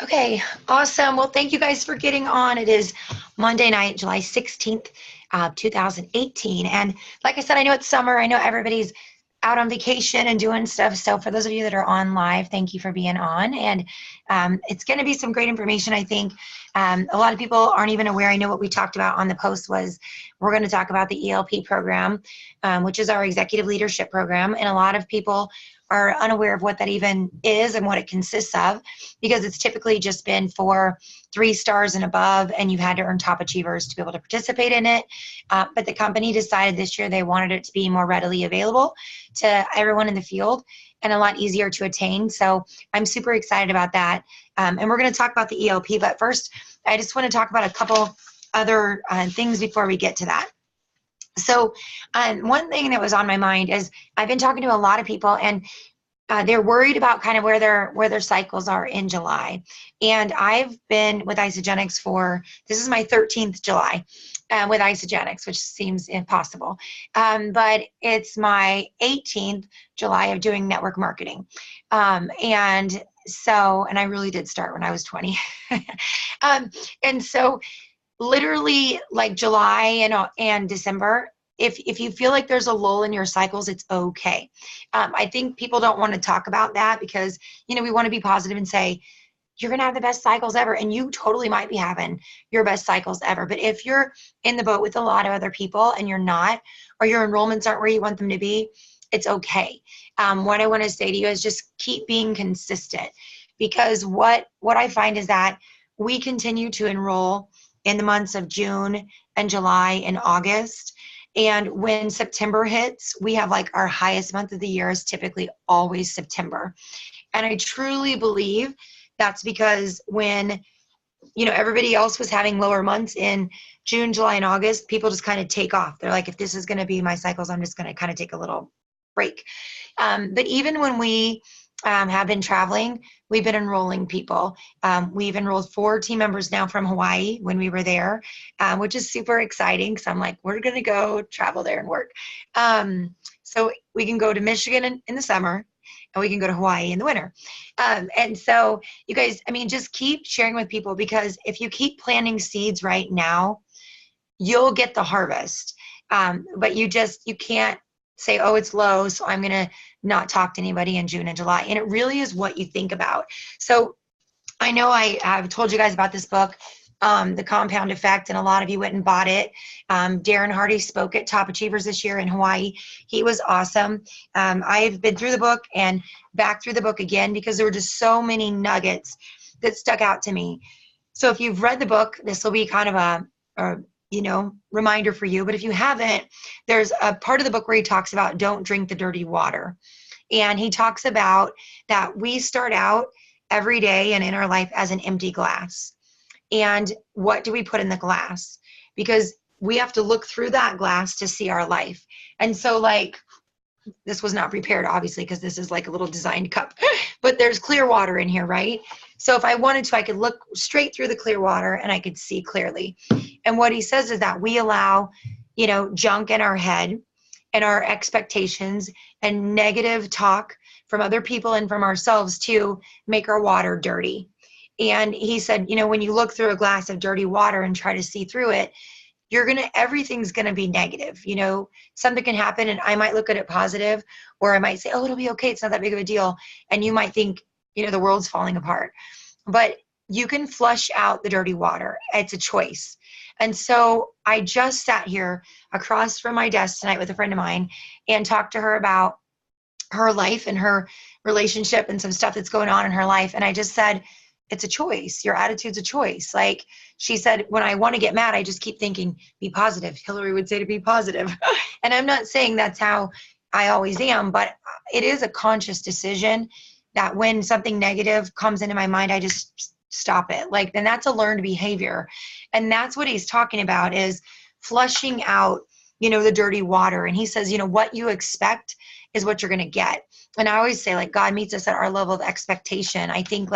Okay, awesome. Well, thank you guys for getting on. It is Monday night, July 16th, 2018. And like I said, I know it's summer. I know everybody's out on vacation and doing stuff. So for those of you that are on live, thank you for being on. And it's going to be some great information, I think. A lot of people aren't even aware. I know what we talked about on the post was we're going to talk about the ELP program, which is our executive leadership program. And a lot of people are unaware of what that even is and what it consists of, because it's typically just been for 3 stars and above, and you've had to earn top achievers to be able to participate in it. But the company decided this year they wanted it to be more readily available to everyone in the field and a lot easier to attain. So I'm super excited about that. And we're going to talk about the ELP, but first, I just want to talk about a couple other things before we get to that. So one thing that was on my mind is I've been talking to a lot of people, and they're worried about kind of where their cycles are in July. And I've been with Isagenix this is my 13th July with Isagenix, which seems impossible. But it's my 18th July of doing network marketing. And I really did start when I was 20. And so literally like July and December, if you feel like there's a lull in your cycles, it's okay. I think people don't want to talk about that because, we want to be positive and say, you're going to have the best cycles ever. And you totally might be having your best cycles ever. But if you're in the boat with a lot of other people and you're not, or your enrollments aren't where you want them to be, it's okay. What I want to say to you is just keep being consistent, because what I find is that we continue to enroll in the months of June and July and August. And when September hits, we have like our highest month of the year is typically always September. And I truly believe that's because when, everybody else was having lower months in June, July, and August, people just kind of take off. They're like, if this is going to be my cycles, I'm just going to kind of take a little break. But even when we have been traveling, we've been enrolling people. We've enrolled 4 team members now from Hawaii when we were there, which is super exciting because I'm like, we're going to go travel there and work. So we can go to Michigan in the summer, and we can go to Hawaii in the winter. And so you guys, just keep sharing with people, because if you keep planting seeds right now, you'll get the harvest. But you can't say, oh, it's low, so I'm going to not talk to anybody in June and July. And it really is what you think about. So I know I've told you guys about this book, The Compound Effect, and a lot of you went and bought it. Darren Hardy spoke at Top Achievers this year in Hawaii. He was awesome. I've been through the book and back through the book again because there were just so many nuggets that stuck out to me. So if you've read the book, this will be kind of a reminder for you. But if you haven't, there's a part of the book where he talks about don't drink the dirty water. And he talks about that we start out every day and in our life as an empty glass. And what do we put in the glass? Because we have to look through that glass to see our life. And so this was not prepared, obviously, because this is like a little designed cup, but there's clear water in here, right? So if I wanted to, I could look straight through the clear water and I could see clearly. And what he says is that we allow, junk in our head and our expectations and negative talk from other people and from ourselves to make our water dirty. And he said, when you look through a glass of dirty water and try to see through it, everything's going to be negative. Something can happen and I might look at it positive, or I might say, oh, it'll be okay. It's not that big of a deal. And you might think, the world's falling apart, but you can flush out the dirty water. It's a choice. And so I just sat here across from my desk tonight with a friend of mine and talked to her about her life and her relationship and some stuff that's going on in her life. And I just said, it's a choice. Your attitude's a choice. Like she said, when I want to get mad, I just keep thinking, be positive. Hilari would say to be positive. And I'm not saying that's how I always am, but it is a conscious decision that when something negative comes into my mind, I just stop it. And that's a learned behavior. And that's what he's talking about, is flushing out, the dirty water. And he says, what you expect is what you're going to get. And I always say, God meets us at our level of expectation. I think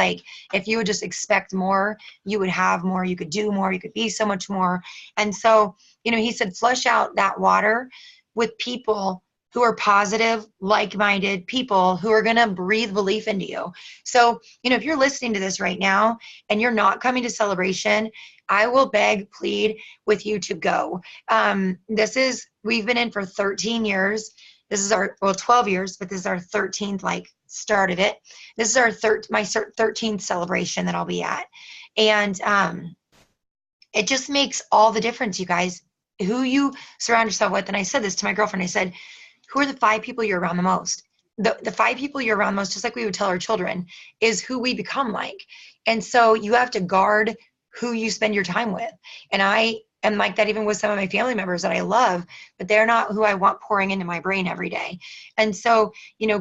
if you would just expect more, you would have more, you could do more, you could be so much more. And so, he said, flush out that water with people who are positive, like-minded people who are going to breathe belief into you. So, if you're listening to this right now and you're not coming to Celebration, I will beg, plead with you to go. We've been in for 13 years. This is 12 years, but this is our 13th, start of it. This is my 13th celebration that I'll be at. And it just makes all the difference, you guys, who you surround yourself with. And I said this to my girlfriend. I said, who are the 5 people you're around the most? The 5 people you're around the most, just like we would tell our children, is who we become like. And so you have to guard who you spend your time with. And I am like that even with some of my family members that I love, but they're not who I want pouring into my brain every day. And so,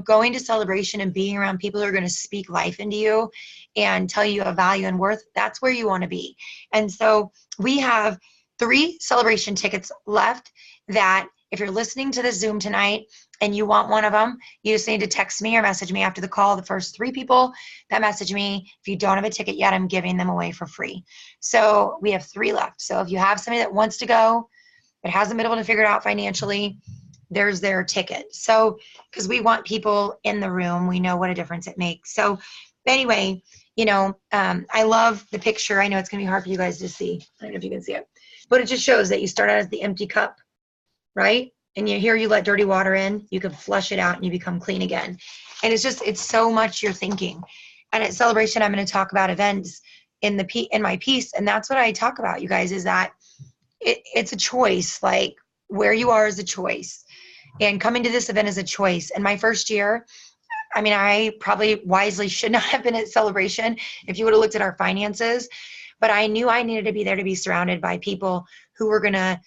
going to Celebration and being around people who are going to speak life into you and tell you a value and worth, that's where you want to be. And so we have 3 Celebration tickets left that if you're listening to this Zoom tonight and you want one of them, you just need to text me or message me after the call. The first 3 people that message me, if you don't have a ticket yet, I'm giving them away for free. So we have 3 left. So if you have somebody that wants to go but hasn't been able to figure it out financially, there's their ticket. So, because we want people in the room, we know what a difference it makes. So anyway, I love the picture. I know it's going to be hard for you guys to see. I don't know if you can see it, but it just shows that you start out as the empty cup, right? And you let dirty water in, you can flush it out and you become clean again. And it's so much you're thinking. And at Celebration, I'm going to talk about events in my piece. And that's what I talk about, you guys, is that it's a choice. Like, where you are is a choice. And coming to this event is a choice. And my first year, I probably wisely should not have been at Celebration if you would have looked at our finances. But I knew I needed to be there to be surrounded by people who were going to,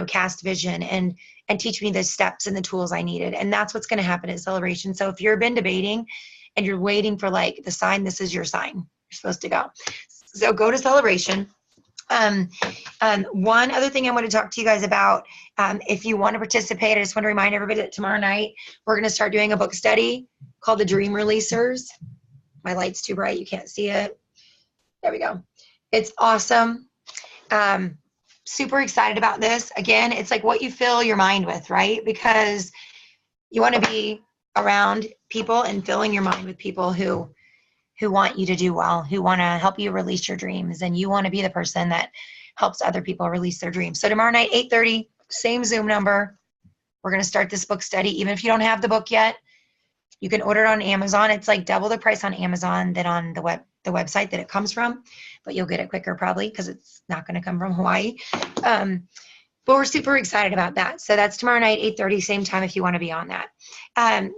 cast vision and teach me the steps and the tools I needed. And that's what's going to happen at Celebration. So if you've been debating and you're waiting for the sign, this is your sign. You're supposed to go. So go to Celebration. One other thing I want to talk to you guys about, if you want to participate, I just want to remind everybody that tomorrow night we're going to start doing a book study called The Dream Releasers. My light's too bright. You can't see it. There we go. It's awesome. Super excited about this. Again, it's like what you fill your mind with, right? Because you want to be around people and filling your mind with people who want you to do well, who want to help you release your dreams, and you want to be the person that helps other people release their dreams. So tomorrow night, 8:30, same Zoom number. We're going to start this book study. Even if you don't have the book yet, you can order it on Amazon. It's like double the price on Amazon than on the website that it comes from, but you'll get it quicker probably because it's not going to come from Hawaii. But we're super excited about that. So that's tomorrow night, 8:30, same time if you want to be on that.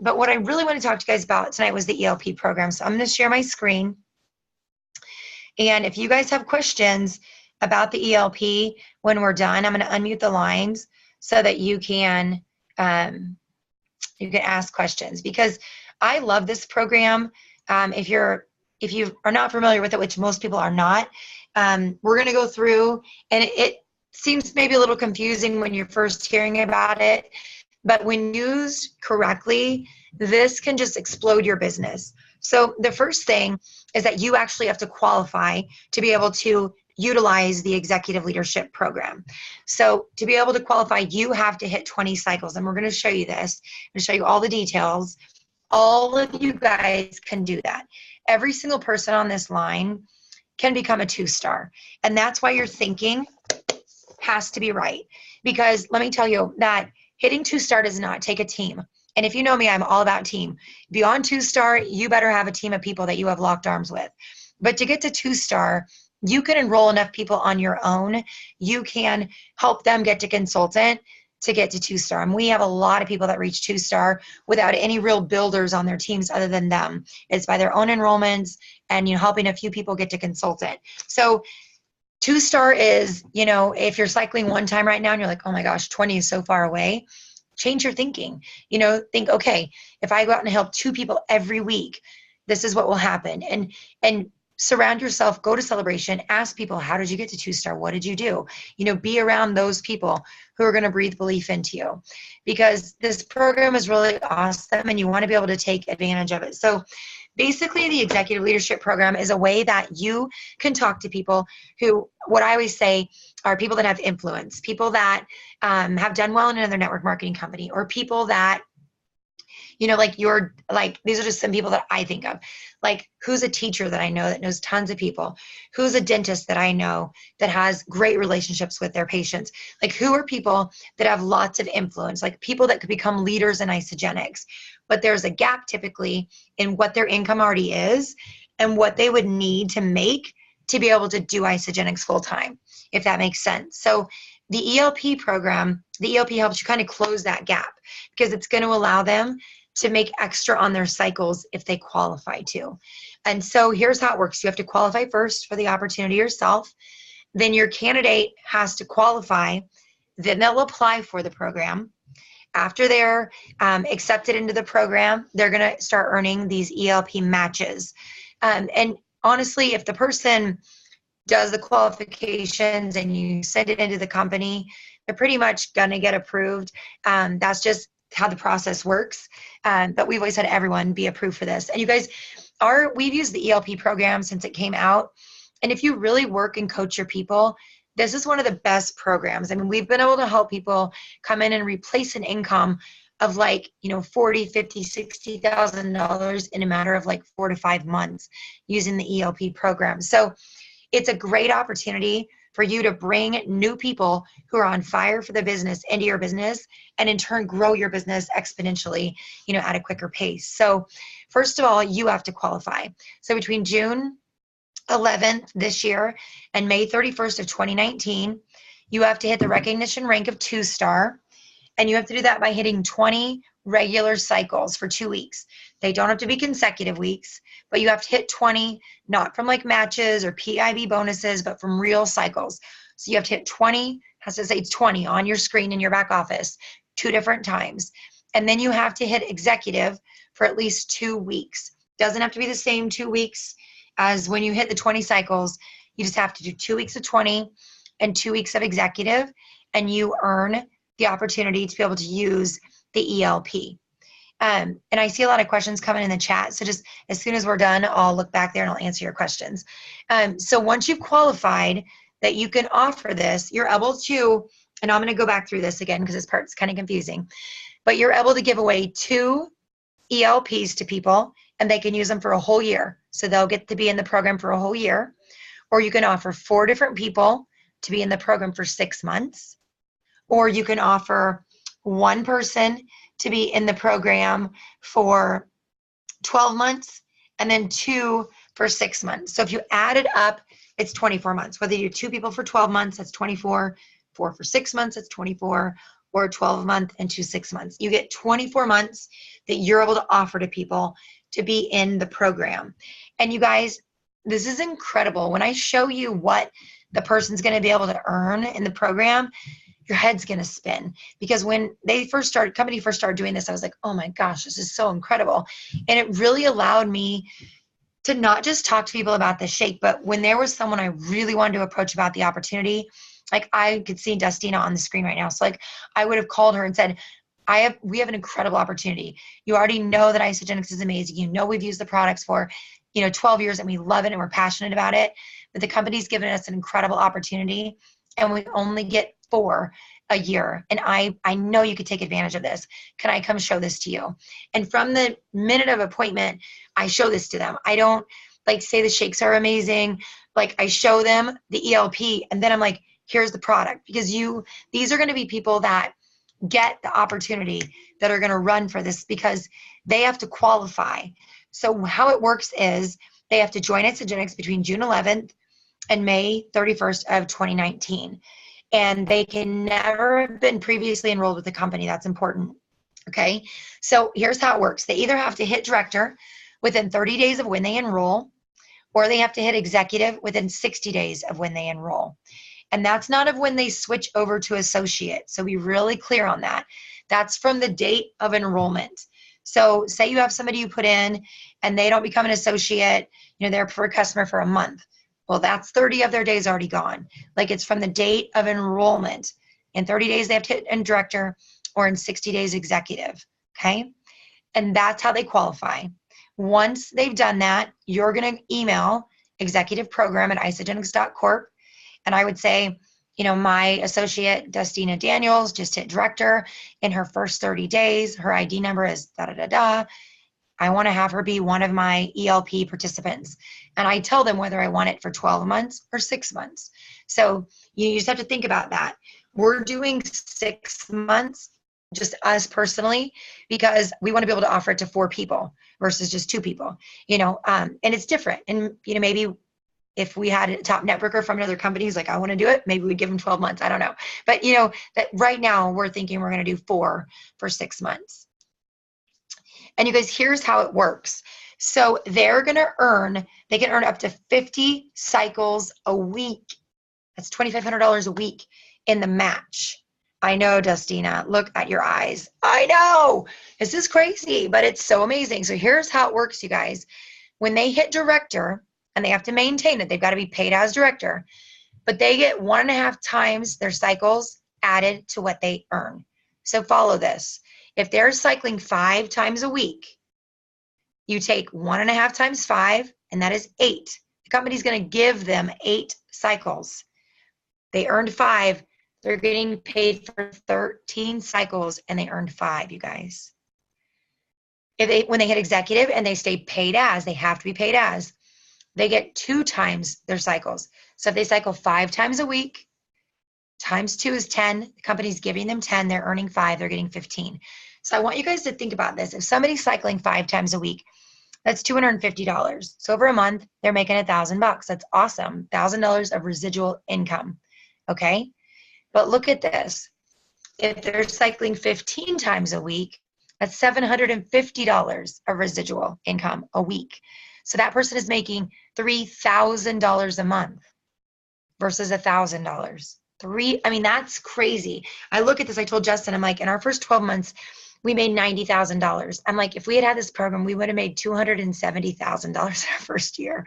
But what I really want to talk to you guys about tonight was the ELP program. So I'm going to share my screen. And if you guys have questions about the ELP when we're done, I'm going to unmute the lines so that you can ask questions, because I love this program. If you are not familiar with it, which most people are not, we're going to go through, and it seems maybe a little confusing when you're first hearing about it, but when used correctly, this can just explode your business. So the first thing is that you actually have to qualify to be able to utilize the executive leadership program. So to be able to qualify, you have to hit 20 cycles, and we're going to show you this. I'm going to show you all the details. All of you guys can do that. Every single person on this line can become a 2-star. And that's why your thinking has to be right. Because let me tell you that hitting 2-star does not take a team. And if you know me, I'm all about team. Beyond 2-star, you better have a team of people that you have locked arms with. But to get to 2-star, you can enroll enough people on your own. You can help them get to consultant to get to 2-star. And we have a lot of people that reach 2-star without any real builders on their teams other than them. It's by their own enrollments and helping a few people get to consultant. So 2-star is, if you're cycling one time right now and you're like, oh my gosh, 20 is so far away, change your thinking. Think, okay, if I go out and help 2 people every week, this is what will happen. And surround yourself, go to Celebration, ask people, how did you get to 2-star? What did you do? Be around those people who are going to breathe belief into you, because this program is really awesome and you want to be able to take advantage of it. So basically, the executive leadership program is a way that you can talk to people who, what I always say, are people that have influence, people that have done well in another network marketing company, or people that Like these are just some people that I think of. Like, who's a teacher that I know that knows tons of people? Who's a dentist that I know that has great relationships with their patients? Like, who are people that have lots of influence? Like, people that could become leaders in Isagenix. But there's a gap typically in what their income already is and what they would need to make to be able to do Isagenix full time, if that makes sense. So the ELP program, the ELP helps you kind of close that gap because it's going to allow them to make extra on their cycles if they qualify to. And so here's how it works. You have to qualify first for the opportunity yourself. Then your candidate has to qualify. Then they'll apply for the program. After they're accepted into the program, they're going to start earning these ELP matches. And honestly, if the person does the qualifications and you send it into the company, they're pretty much going to get approved. That's just how the process works. But we've always had everyone be approved for this. And you guys, we've used the ELP program since it came out. And if you really work and coach your people, this is one of the best programs. I mean, we've been able to help people come in and replace an income of like, $40,000, $50,000, $60,000 in a matter of like 4 to 5 months using the ELP program. So it's a great opportunity for you to bring new people who are on fire for the business into your business, and in turn grow your business exponentially, at a quicker pace. So first of all, you have to qualify. So between June 11th this year and May 31st of 2019, you have to hit the recognition rank of 2-star, and you have to do that by hitting 20 regular cycles for 2 weeks. They don't have to be consecutive weeks, but you have to hit 20, not from like matches or PIB bonuses, but from real cycles. So you have to hit 20, has to say 20 on your screen in your back office 2 different times. And then you have to hit executive for at least 2 weeks. Doesn't have to be the same 2 weeks as when you hit the 20 cycles. You just have to do 2 weeks of 20 and 2 weeks of executive, and you earn the opportunity to be able to use the ELP. And I see a lot of questions coming in the chat. So just as soon as we're done, I'll look back there and I'll answer your questions. So once you've qualified that you can offer this, you're able to, and I'm going to go back through this again because this part's kind of confusing, but you're able to give away 2 ELPs to people and they can use them for a whole year. So they'll get to be in the program for a whole year. Or you can offer 4 different people to be in the program for 6 months. Or you can offer 1 person to be in the program for 12 months and then 2 for 6 months. So if you add it up, it's 24 months. Whether you do 2 people for 12 months, that's 24, 4 for 6 months, that's 24, or 12 month and 2 6 months. You get 24 months that you're able to offer to people to be in the program. And you guys, this is incredible. When I show you what the person's going to be able to earn in the program, your head's going to spin. Because when company first started doing this, I was like, oh my gosh, this is so incredible. And it really allowed me to not just talk to people about the shake, but when there was someone I really wanted to approach about the opportunity, like I could see Dustina on the screen right now. So like I would have called her and said, we have an incredible opportunity. You already know that Isagenix is amazing. You know, we've used the products for, 12 years and we love it and we're passionate about it. But the company's given us an incredible opportunity and we only get 4 a year. And I know you could take advantage of this. Can I come show this to you? And from the minute of appointment, I show this to them. I don't say the shakes are amazing. I show them the ELP and then I'm like, here's the product. Because these are going to be people that get the opportunity that are going to run for this because they have to qualify. So how it works is they have to join Isagenix between June 11th and May 31st of 2019. And they can never have been previously enrolled with the company. That's important. Okay. So here's how it works. They either have to hit director within 30 days of when they enroll, or they have to hit executive within 60 days of when they enroll. And that's not of when they switch over to associate. So be really clear on that. That's from the date of enrollment. So say you have somebody you put in and they don't become an associate, they're a preferred customer for a month. Well, that's 30 of their days already gone. It's from the date of enrollment. In 30 days, they have to hit in director, or in 60 days, executive. Okay. And that's how they qualify. Once they've done that, you're going to email executive program at isagenix.corp. And I would say, my associate, Dustina Daniels, just hit director in her first 30 days. Her ID number is da da da da. I want to have her be one of my ELP participants. And I tell them whether I want it for 12 months or 6 months. So you just have to think about that. We're doing 6 months, just us personally, because we want to be able to offer it to 4 people versus just 2 people, and it's different. And, maybe if we had a top networker from another company who's like, I want to do it, maybe we'd give them 12 months. I don't know. But, that right now we're thinking we're going to do 4 for 6 months. And you guys, here's how it works. So they can earn up to 50 cycles a week. That's $2,500 a week in the match. I know, Dustina, look at your eyes. I know, this is crazy, but it's so amazing. So here's how it works, you guys. When they hit director, and they have to maintain it, they've got to be paid as director, but they get 1.5 times their cycles added to what they earn. So follow this. If they're cycling 5 times a week, you take 1.5 times 5, and that is 8. The company's going to give them 8 cycles. They earned 5. They're getting paid for 13 cycles, and they earned 5, you guys. When they hit executive and they stay paid as, they have to be paid as, they get 2 times their cycles. So if they cycle 5 times a week, times 2 is 10. The company's giving them 10. They're earning 5. They're getting 15. So I want you guys to think about this. If somebody's cycling 5 times a week, that's $250. So over a month, they're making $1,000. That's awesome. $1,000 of residual income. Okay? But look at this. If they're cycling 15 times a week, that's $750 of residual income a week. So that person is making $3,000 a month versus $1,000. That's crazy. I look at this, I told Justin, I'm like, in our first 12 months, we made $90,000. I'm like, if we had this program, we would have made $270,000 in our first year.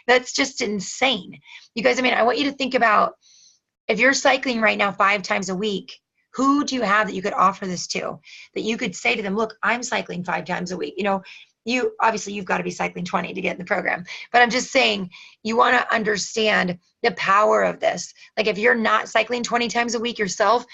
That's just insane. You guys, I want you to think about, if you're cycling right now 5 times a week, who do you have that you could offer this to? That you could say to them, look, I'm cycling 5 times a week. You've got to be cycling 20 to get in the program. But I'm just saying, you want to understand the power of this. Like, if you're not cycling 20 times a week yourself,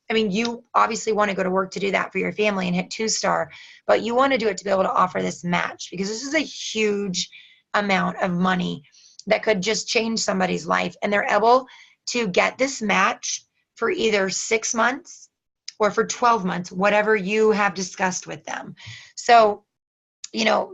you obviously want to go to work to do that for your family and hit 2-star, but you want to do it to be able to offer this match, because this is a huge amount of money that could just change somebody's life. And they're able to get this match for either 6 months or for 12 months, whatever you have discussed with them. So,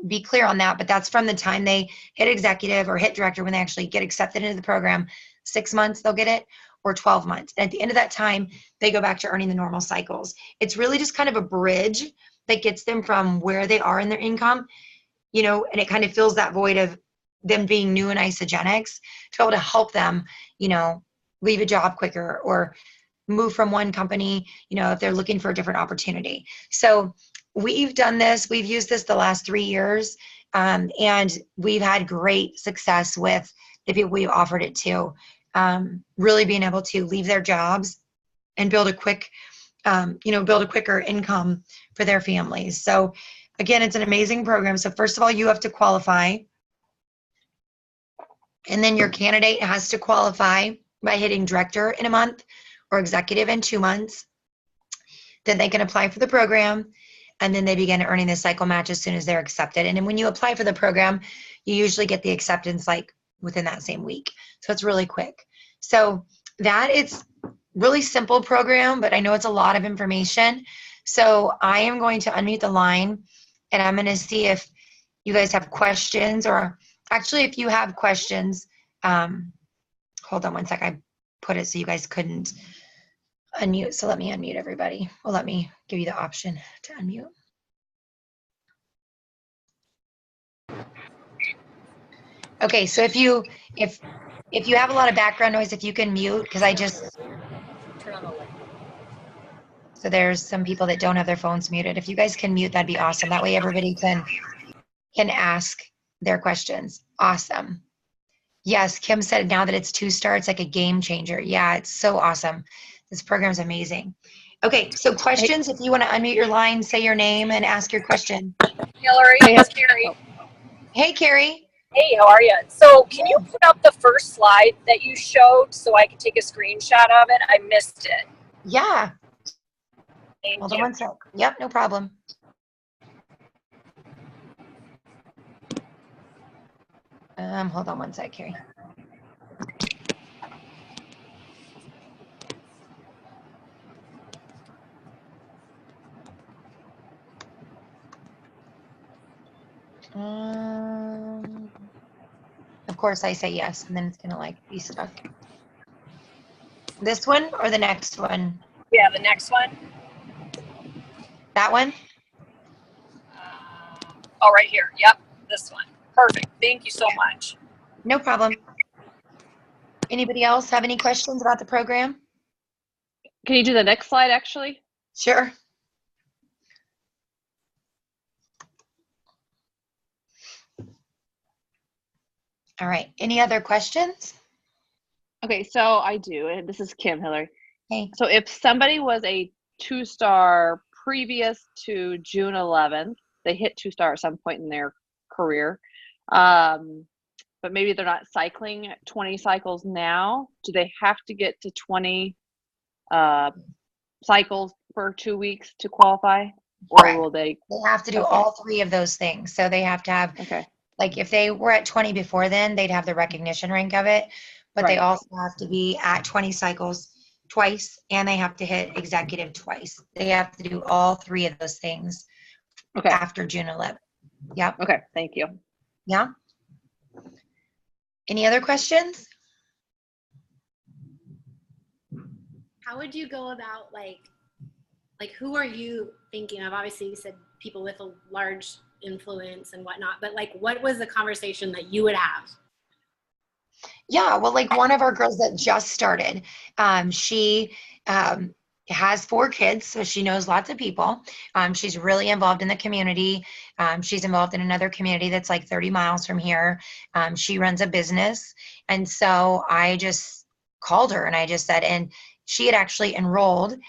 be clear on that, but that's from the time they hit executive or hit director, when they actually get accepted into the program. 6 months they'll get it, or 12 months. And at the end of that time, they go back to earning the normal cycles. It's really just kind of a bridge that gets them from where they are in their income, and it kind of fills that void of them being new in isogenics, to be able to help them, leave a job quicker or move from one company, if they're looking for a different opportunity. So we've done this. We've used this the last 3 years, and we've had great success with the people we've offered it to, really being able to leave their jobs and build a quicker income for their families. So again, it's an amazing program. So first of all, you have to qualify, and then your candidate has to qualify by hitting director in a month or executive in 2 months. Then they can apply for the program, and then they begin earning the cycle match as soon as they're accepted. And then when you apply for the program, you usually get the acceptance like within that same week. So it's really quick. So that it's really simple program, but I know it's a lot of information. So I am going to unmute the line, and I'm going to see if you guys have questions, or actually if you have questions, hold on one sec. I put it so you guys couldn't unmute. So let me unmute everybody. Well, let me give you the option to unmute. Okay, so if you have a lot of background noise, if you can mute, because I just turn on the light. So there's some people that don't have their phones muted. If you guys can mute, that'd be awesome. That way everybody can ask their questions. Awesome. Yes, Kim said now that it's 2-star, it's like a game changer. Yeah, it's so awesome. This program is amazing. Okay, so questions, if you want to unmute your line, say your name and ask your question. Hilari, it's Carrie. Hey, Carrie. Hey, how are you? So can you put up the first slide that you showed so I can take a screenshot of it? I missed it. Yeah. Thank Hold on you. one sec. Yep, no problem. Hold on one sec, Carrie. Of course I say yes, and then it's gonna like be stuck. This one or the next one? Yeah, the next one. That one? Oh, right here. Yep, this one. Perfect. Thank you so much. No problem. Anybody else have any questions about the program? Can you do the next slide, actually? Sure. All right. Any other questions? Okay, so I do, and this is Kim, Hilary. Hey. So if somebody was a 2-star previous to June 11th, they hit 2-star at some point in their career, but maybe they're not cycling 20 cycles now, do they have to get to 20 cycles for 2 weeks to qualify? Or Correct. will they? They have to do Okay. all three of those things. So they have to have, Okay. like if they were at 20 before then, they'd have the recognition rank of it, but they Right. also have to be at 20 cycles twice, and they have to hit executive twice. They have to do all three of those things Okay. after June 11th. Yep. Okay. Thank you. Yeah. Any other questions? How would you go about like who are you thinking of? Obviously you said people with a large influence and whatnot, but like what was the conversation that you would have? Yeah, well, like one of our girls that just started, she has 4 kids, so she knows lots of people. She's really involved in the community. She's involved in another community that's like 30 miles from here. She runs a business. And so I just called her and I just said, and she had actually enrolled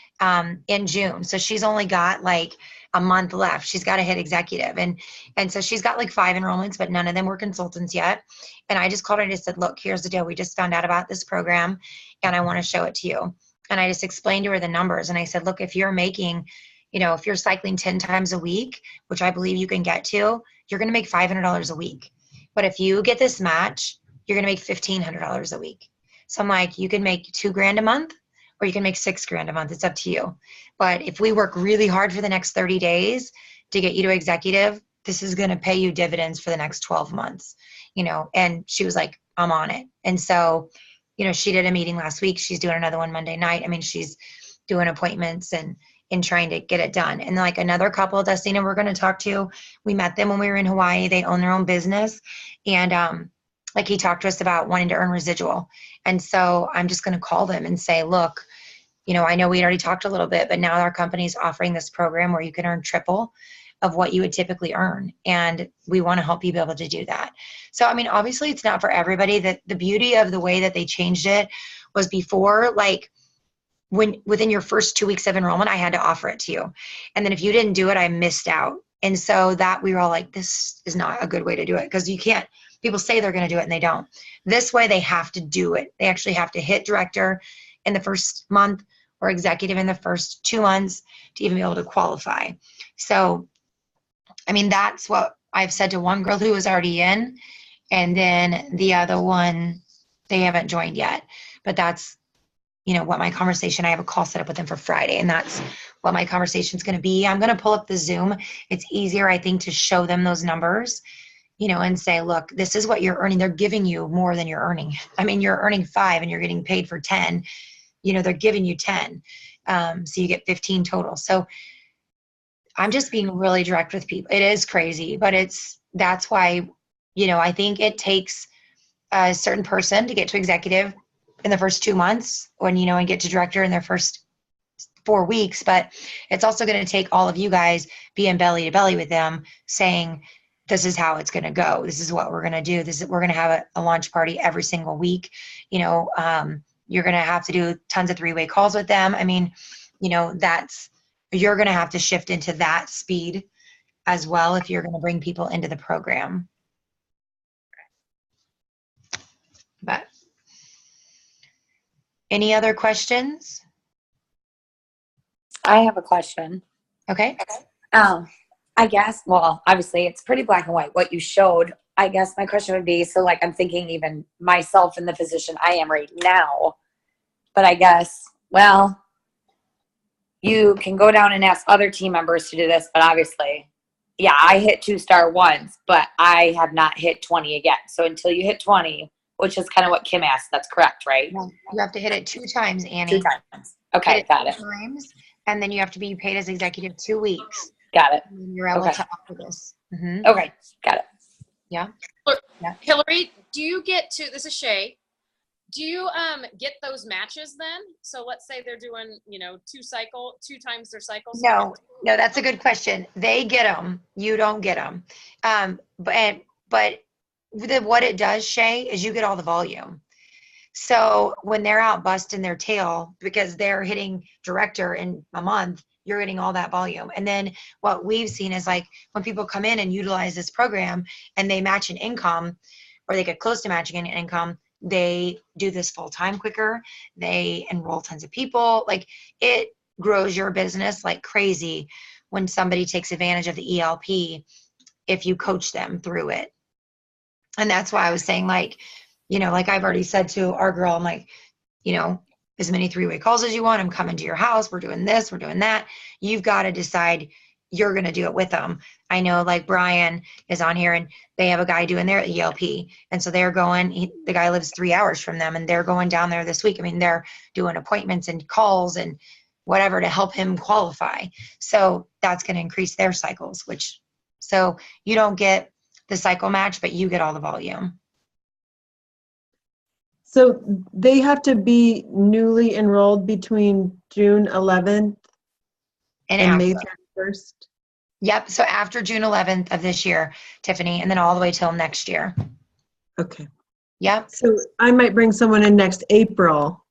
in June. So she's only got like a month left. She's got to hit executive. And so she's got like 5 enrollments, but none of them were consultants yet. And I just called her and just said, look, here's the deal. We just found out about this program and I want to show it to you. And I just explained to her the numbers. And I said, look, if you're making, if you're cycling 10 times a week, which I believe you can get to, you're going to make $500 a week. But if you get this match, you're going to make $1,500 a week. So I'm like, you can make $2,000 a month or you can make $6,000 a month. It's up to you. But if we work really hard for the next 30 days to get you to executive, this is going to pay you dividends for the next 12 months, and she was like, I'm on it. And so, she did a meeting last week. She's doing another one Monday night. I mean, she's doing appointments and trying to get it done. And like another couple, Dustina, we're going to talk to, we met them when we were in Hawaii. They own their own business. And like he talked to us about wanting to earn residual. And so I'm just going to call them and say, look, I know we already talked a little bit, but now our company's offering this program where you can earn triple of what you would typically earn. And we want to help you be able to do that. So, I mean, obviously it's not for everybody. That the beauty of the way that they changed it was before, like when within your first 2 weeks of enrollment, I had to offer it to you. And then if you didn't do it, I missed out. And so that we were all like, this is not a good way to do it because you can't, people say they're going to do it and they don't. This way they have to do it. They actually have to hit director in the first month or executive in the first 2 months to even be able to qualify. So, I mean, that's what I've said to one girl who was already in, and then the other one, they haven't joined yet. But that's, what my conversation, I have a call set up with them for Friday, and that's what my conversation is going to be. I'm going to pull up the Zoom. It's easier, I think, to show them those numbers, and say, look, this is what you're earning. They're giving you more than you're earning. I mean, you're earning 5 and you're getting paid for 10. They're giving you 10. So you get 15 total. So I'm just being really direct with people. It is crazy, but that's why, I think it takes a certain person to get to executive in the first 2 months and get to director in their first 4 weeks. But it's also going to take all of you guys being belly to belly with them saying, this is how it's going to go. This is what we're going to do. We're going to have a launch party every single week. You're going to have to do tons of 3-way calls with them. I mean, you're going to have to shift into that speed as well if you're going to bring people into the program. Any other questions? I have a question. Okay. I guess, well, obviously it's pretty black and white what you showed. I guess my question would be, so like I'm thinking even myself in the position I am right now, but I guess, well, you can go down and ask other team members to do this, but obviously, yeah, I hit 2-star once, but I have not hit 20 again. So until you hit 20, which is kind of what Kim asked, that's correct, right? You have to hit it 2 times, Annie. 2 times. Okay, got it. 2 times, and then you have to be paid as executive 2 weeks. Got it. And you're able to offer this. Mm-hmm. Okay, got it. Yeah. Hilari, do you get to, this is Shay, do you get those matches then? So let's say they're doing, 2 times their cycles. No, that's a good question. They get them. You don't get them. But what it does, Shay, is you get all the volume. So when they're out busting their tail because they're hitting director in a month, you're getting all that volume. And then what we've seen is like when people come in and utilize this program and they match an income or they get close to matching an income, they do this full time quicker. They enroll tons of people. Like it grows your business like crazy when somebody takes advantage of the ELP if you coach them through it. And that's why I was saying like I've already said to our girl, I'm like, as many 3-way calls as you want. I'm coming to your house. We're doing this. We're doing that. You've got to decide you're going to do it with them. I know like Brian is on here and they have a guy doing their ELP. And so they're going, the guy lives 3 hours from them and they're going down there this week. I mean, they're doing appointments and calls and whatever to help him qualify. So that's going to increase their cycles, so you don't get the cycle match, but you get all the volume. So they have to be newly enrolled between June 11th and May 31st? Yep. So after June 11th of this year, Tiffany, and then all the way till next year. Okay. Yep. So I might bring someone in next April,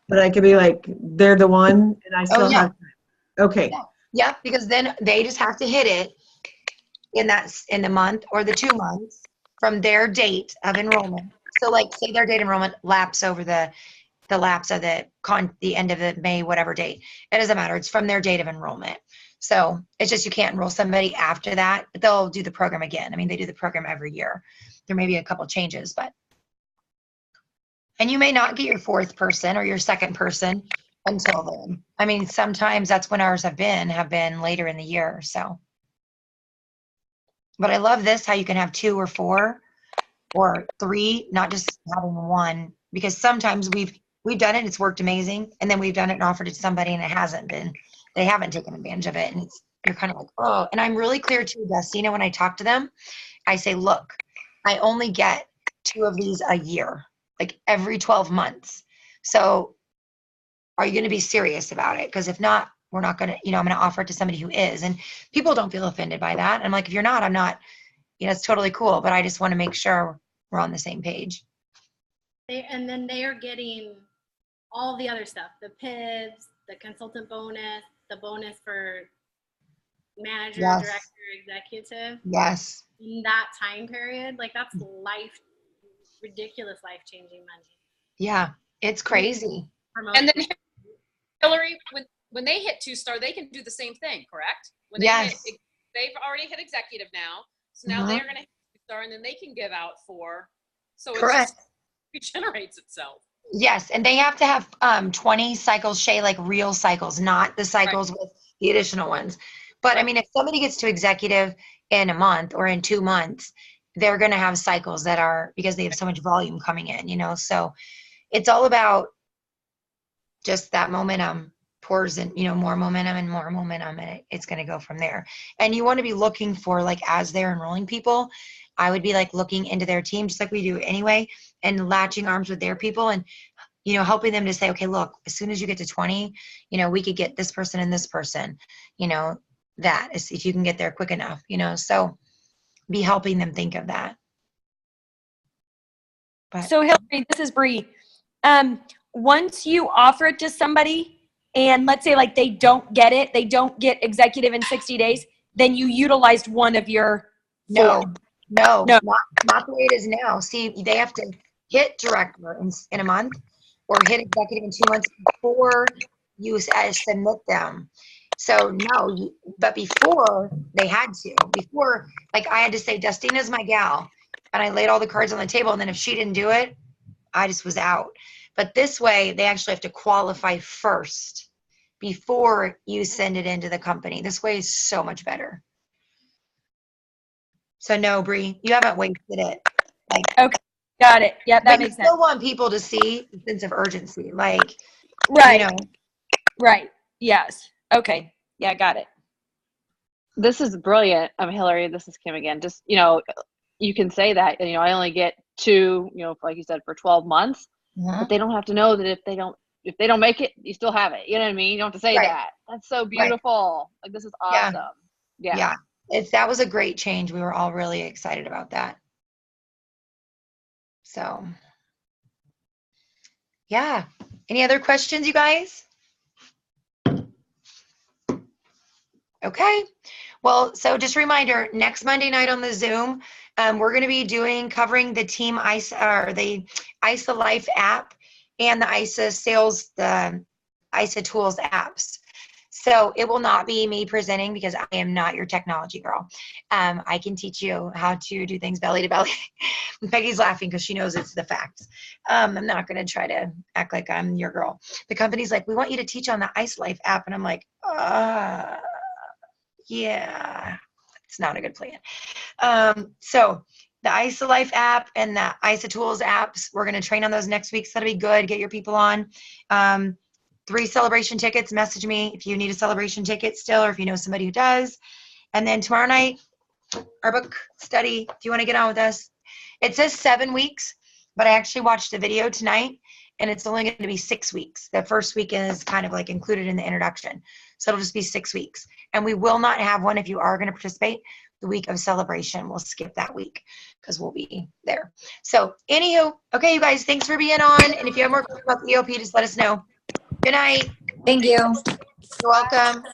but I could be like, they're the one and I still have time. Okay. Yeah. Yep. Because then they just have to hit it in the month or the 2 months from their date of enrollment. So like say their date of enrollment lapse over the lapse of the end of the May, whatever date. It doesn't matter. It's from their date of enrollment. So it's just, you can't enroll somebody after that, but they'll do the program again. I mean, they do the program every year. There may be a couple changes, and you may not get your 4th person or your 2nd person until then. I mean, sometimes that's when ours have been later in the year. So, but I love this, how you can have 2 or 4 or 3, not just having 1, because sometimes we've done it, it's worked amazing, and then we've done it and offered it to somebody and it hasn't been, they haven't taken advantage of it, and you're kind of like, oh. And I'm really clear to Dustina when I talk to them. I say, look, I only get 2 of these a year, like every 12 months. So are you going to be serious about it? Because if not, we're not going to, I'm going to offer it to somebody who is. And people don't feel offended by that. And I'm like, if you're not, I'm not, it's totally cool, but I just want to make sure we're on the same page. And then they are getting all the other stuff, the PIVs, the consultant bonus, the bonus for manager, Yes. director, executive. Yes. In that time period, like that's ridiculous life-changing money. Yeah, it's crazy. And then Hilari, when they hit 2-star, they can do the same thing, correct? When they Yes. They've already hit executive now. So now they're going to hit 2-star and then they can give out 4. So Correct. It regenerates itself. Yes, and they have to have 20 cycles, Shay, like real cycles, not the cycles with the additional ones. But I mean, if somebody gets to executive in a month or in 2 months, they're going to have cycles that are, because they have so much volume coming in, so it's all about just that momentum pours in, more momentum and more momentum, and it's going to go from there. And you want to be looking for, like, as they're enrolling people, I would be like looking into their team just like we do anyway, and latching arms with their people and, helping them to say, okay, look, as soon as you get to 20, we could get this person and this person, that is, if you can get there quick enough, so be helping them think of that. But, So Hilari, this is Bree. Once you offer it to somebody and let's say like they don't get it, they don't get executive in 60 days, then you utilized one of your 4. No, not the way it is now. See, they have to hit director in a month or hit executive in 2 months before you submit them. So no, but before they had to. Before, like I had to say, Dustina's my gal. And I laid all the cards on the table. And then if she didn't do it, I just was out. But this way, they actually have to qualify first before you send it into the company. This way is so much better. So no, Bree, you haven't wasted it. Like, okay, got it. Yeah, that makes you still sense. want people to see the sense of urgency. Like, Right. you know. Right. Yes. Okay. Yeah, got it. This is brilliant. Hilary, this is Kim again. Just, you can say that, I only get 2, like you said, for 12 months, but they don't have to know that if they don't make it, you still have it. You know what I mean? You don't have to say that. That's so beautiful. Right. Like, this is awesome. Yeah. That was a great change. We were all really excited about that. So, yeah. Any other questions, you guys? Okay. Well, so just a reminder, next Monday night on the Zoom, we're going to be covering the Team ISA, or the ISA Life app and the ISA Sales, the ISA Tools apps. So it will not be me presenting because I am not your technology girl. I can teach you how to do things belly to belly. Peggy's laughing because she knows it's the facts. I'm not going to try to act like I'm your girl. The company's like, we want you to teach on the ISA Life app. And I'm like, yeah, it's not a good plan. So the ISA Life app and the ISA Tools apps, we're going to train on those next week. So that'll be good. Get your people on. 3 celebration tickets. Message me if you need a celebration ticket still, or if you know somebody who does. And then tomorrow night, our book study. Do you want to get on with us? It says 7 weeks, but I actually watched the video tonight, and it's only going to be 6 weeks. The first week is kind of like included in the introduction. So it'll just be 6 weeks. And we will not have one if you are going to participate the week of celebration. We'll skip that week because we'll be there. So anywho, okay, you guys, thanks for being on. And if you have more questions about the EOP, just let us know. Good night. Thank you. You're welcome.